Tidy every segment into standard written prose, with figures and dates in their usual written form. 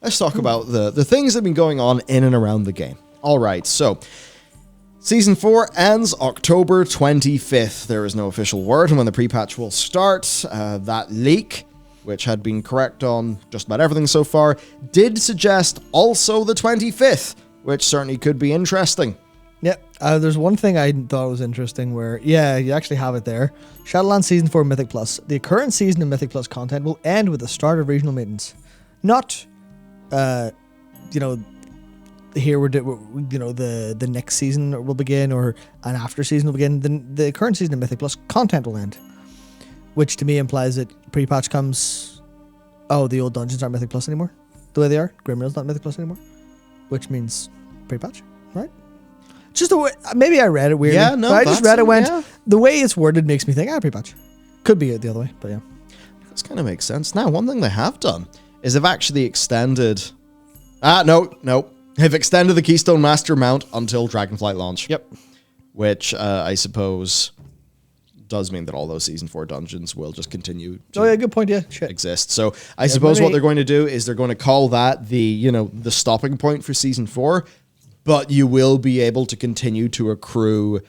let's talk about the things that have been going on in and around the game. All right, so Season 4 ends October 25th. There is no official word on when the pre-patch will start. That leak, which had been correct on just about everything so far, did suggest also the 25th, which certainly could be interesting. Yeah, there's one thing I thought was interesting where, yeah, you actually have it there. Shadowlands Season 4 Mythic Plus. The current season of Mythic Plus content will end with the start of regional maintenance. Not, here the next season will begin or an after season will begin. The current season of Mythic Plus content will end, which to me implies that pre-patch comes. Oh, the old dungeons aren't Mythic Plus anymore, the way they are. Grimrail's not Mythic Plus anymore, which means pre-patch, right? Just the way, maybe I read it weirdly. Yeah, no, I just read it. yeah. The way it's worded makes me think pre-patch. Could be the other way, but yeah. This kind of makes sense. Now, one thing they have done is they've actually extended. No. They've extended the Keystone Master mount until Dragonflight launch. Yep. Which I suppose does mean that all those Season 4 dungeons will just continue to Good point, yeah. Shit. exist. So I suppose what they're going to do is they're going to call that the stopping point for Season 4, but you will be able to continue to accrue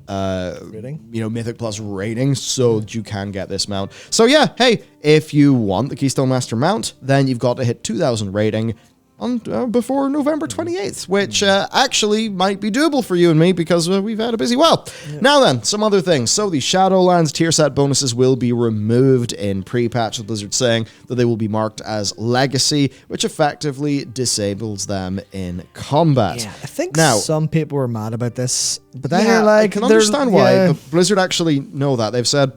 Mythic Plus ratings so that you can get this mount. So yeah, hey, if you want the Keystone Master mount, then you've got to hit 2,000 rating on before November 28th, which actually might be doable for you and me because we've had a busy while. Yeah. Now then, some other things. So the Shadowlands tier set bonuses will be removed in pre-patch, with Blizzard saying that they will be marked as Legacy, which effectively disables them in combat. Yeah, I think some people were mad about this, but then I can understand why, but Blizzard actually know that. They've said,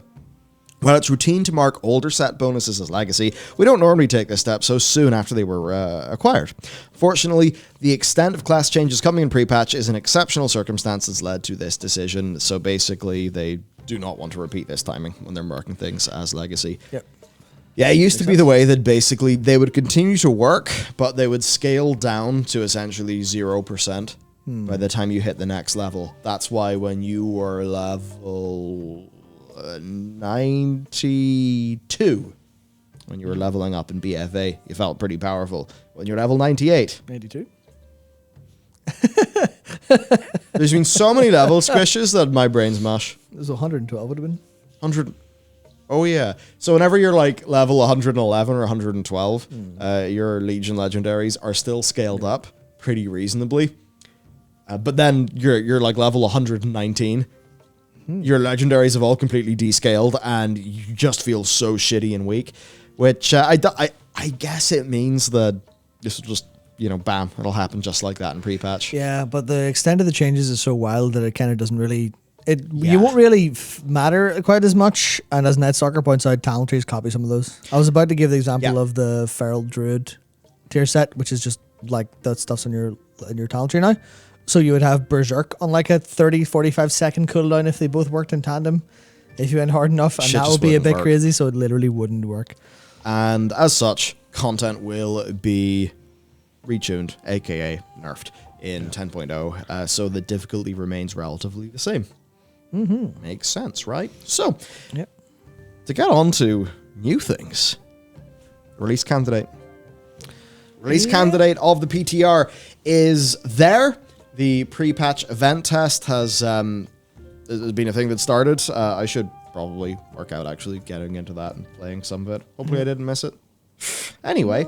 while it's routine to mark older set bonuses as Legacy, we don't normally take this step so soon after they were acquired. Fortunately, the extent of class changes coming in pre-patch is an exceptional circumstance that's led to this decision, so basically they do not want to repeat this timing when they're marking things as Legacy. Yep. Yeah, it used to be the way that basically they would continue to work, but they would scale down to essentially 0% by the time you hit the next level. That's why when you were level 92, when you were leveling up in BFA, you felt pretty powerful. When you're level 98, 92. There's been so many level squishes that my brain's mush. It was 112 would have been 100. Oh yeah. So whenever you're like level 111 or 112, your Legion legendaries are still scaled up pretty reasonably. But then you're like level 119. Your legendaries have all completely descaled, and you just feel so shitty and weak. Which I guess it means that this will just, bam, it'll happen just like that in pre-patch. Yeah, but the extent of the changes is so wild that it kind of doesn't really. You won't really matter quite as much. And as Ned Soccer points out, talent trees copy some of those. I was about to give the example of the Feral Druid tier set, which is just like that stuff's in your talent tree now. So you would have Berserk on like a 30-45 second cooldown if they both worked in tandem, if you went hard enough, and that would be a bit crazy, so it literally wouldn't work. And as such, content will be retuned, aka nerfed, in 10.0, so the difficulty remains relatively the same. Makes sense, right? So, to get on to new things, release candidate. Release candidate of the PTR is there. The pre-patch event test has been a thing that started. I should probably work out actually getting into that and playing some of it. Hopefully I didn't miss it. Anyway,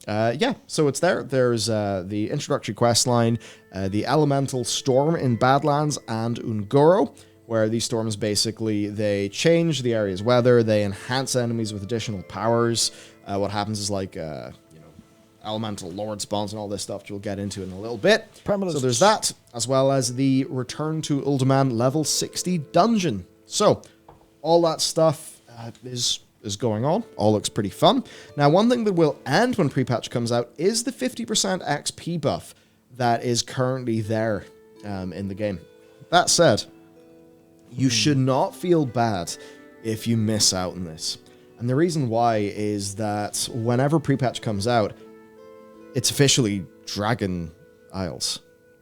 so it's there. There's the introductory quest line, the Elemental Storm in Badlands and Ungoro, where these storms basically, they change the area's weather, they enhance enemies with additional powers. What happens is like... Elemental Lord spawns and all this stuff, which we'll get into in a little bit. So there's that, as well as the Return to Uldaman level 60 dungeon. So all that stuff is going on. All looks pretty fun. Now, one thing that will end when pre-patch comes out is the 50% XP buff that is currently there in the game. That said, you should not feel bad if you miss out on this. And the reason why is that whenever pre-patch comes out, it's officially Dragon Isles.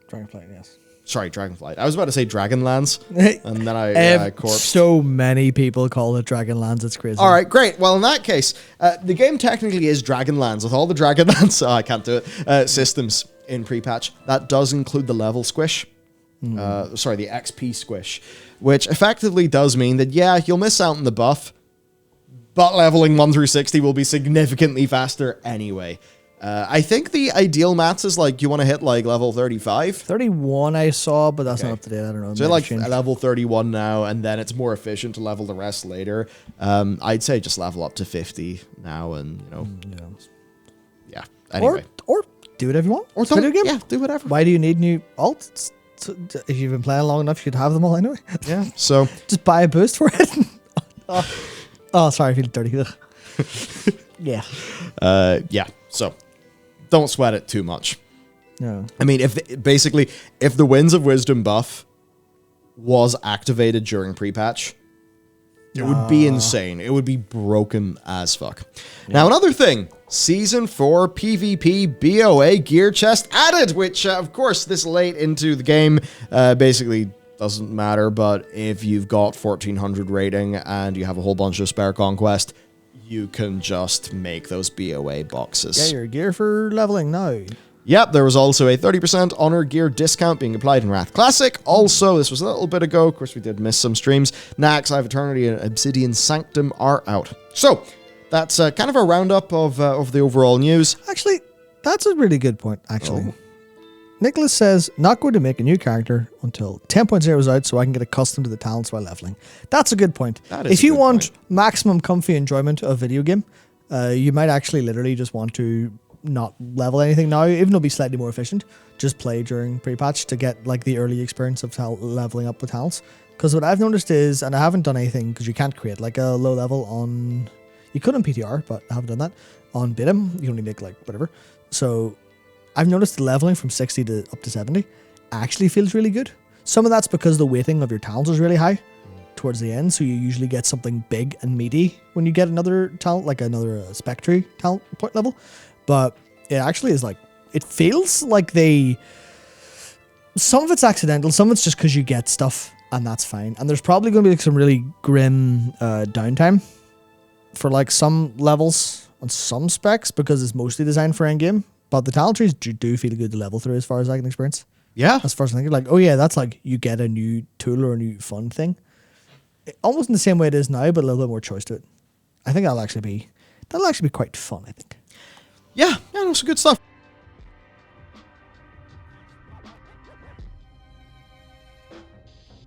Dragonflight, yes. Sorry, Dragonflight. I was about to say Dragonlands, and then I corpsed. So many people call it Dragonlands. It's crazy. All right, great. Well, in that case, the game technically is Dragonlands with all the Dragonlands. I can't do it. Systems in pre-patch. That does include the level squish. Sorry, the XP squish, which effectively does mean that, yeah, you'll miss out on the buff, but leveling 1 through 60 will be significantly faster anyway. I think the ideal maths is like you want to hit like level 35. 31 I saw, but that's not up to date. I don't know. So like level 31 now, and then it's more efficient to level the rest later. I'd say just level up to 50 now, and yeah. Anyway, or do whatever you want. Or don't, video game. Yeah, do whatever. Why do you need new alts? If you've been playing long enough, you could have them all anyway. Yeah. So just buy a boost for it. Oh, sorry, I feel dirty. Yeah. Yeah. So don't sweat it too much. No. I mean, if the Winds of Wisdom buff was activated during pre-patch, it would be insane. It would be broken as fuck. Yeah. Now, another thing, Season 4 PvP BOA gear chest added, which, of course, this late into the game basically doesn't matter, but if you've got 1400 rating and you have a whole bunch of spare conquest, you can just make those BOA boxes. Get your gear for leveling now. Yep, there was also a 30% honor gear discount being applied in Wrath Classic. Also, this was a little bit ago. Of course, we did miss some streams. Nax, Eye of Eternity, and Obsidian Sanctum are out. So, that's kind of a roundup of the overall news. Actually, that's a really good point, actually. Nicholas says, not going to make a new character until 10.0 is out so I can get accustomed to the talents while leveling. That's a good point. If you want maximum comfy enjoyment of video game, you might actually literally just want to not level anything now, even though it'll be slightly more efficient. Just play during pre-patch to get like the early experience of leveling up with talents. Because what I've noticed is, and I haven't done anything because you can't create like a low level on, you could on PTR, but I haven't done that. On Bitum, you can only make like whatever. So I've noticed the leveling from 60 to up to 70 actually feels really good. Some of that's because the weighting of your talents is really high towards the end, so you usually get something big and meaty when you get another talent, like another Spectre talent point level. But it actually is like, it feels like some of it's accidental, some of it's just because you get stuff, and that's fine. And there's probably going to be like some really grim downtime for like some levels on some specs because it's mostly designed for endgame. But the talent trees do feel good to level through as far as I can experience. Yeah. As far as I think, like, oh yeah, that's like you get a new tool or a new fun thing. Almost in the same way it is now, but a little bit more choice to it. I think that'll actually be quite fun, I think. Yeah, no, some good stuff.